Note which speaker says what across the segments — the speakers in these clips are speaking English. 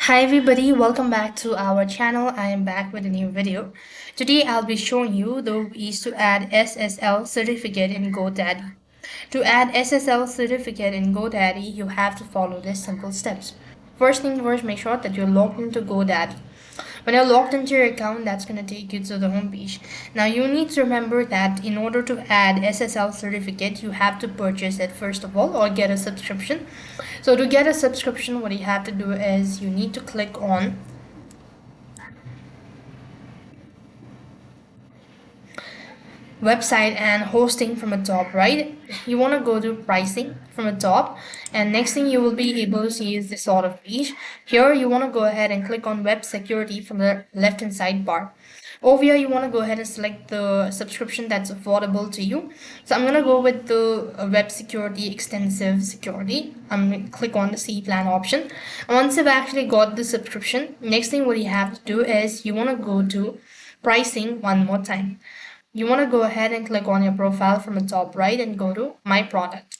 Speaker 1: Hi everybody, welcome back to our channel. I am back with a new video. Today I'll be showing you the ways to add SSL certificate in Godaddy. To add SSL certificate in Godaddy, you have to follow these simple steps. First thing first, make sure that you're logged into Godaddy. When you're logged into your account, that's going to take you to the home page. Now you need to remember that in order to add SSL certificate, you have to purchase it first of all or get a subscription. So to get a subscription, what you have to do is you need to click on website and hosting from the top right. You want to go to pricing from the top, and next thing you will be able to see is this sort of page. Here you want to go ahead and click on web security from the left hand side bar. Over here you want to go ahead and select the subscription that's affordable to you. So I'm going to go with the web security extensive security. I'm going to click on the C plan option. And once you've actually got the subscription, next thing what you have to do is you want to go to pricing one more time. You want to go ahead and click on your profile from the top right and go to my product.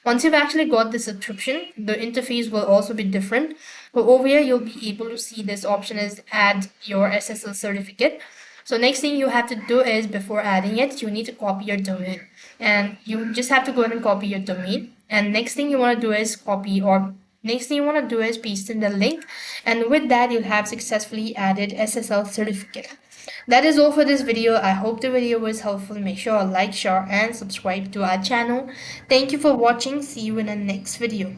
Speaker 1: Once you've actually got the subscription, the interface will also be different. But over here, you'll be able to see this option is add your SSL certificate. So next thing you have to do is before adding it, you need to copy your domain. And you just have to go ahead and copy your domain. And next thing you want to do is next thing you want to do is paste in the link. And with that, you'll have successfully added SSL certificate. That is all for this video. I hope the video was helpful. Make sure to like, share and subscribe to our channel. Thank you for watching. See you in the next video.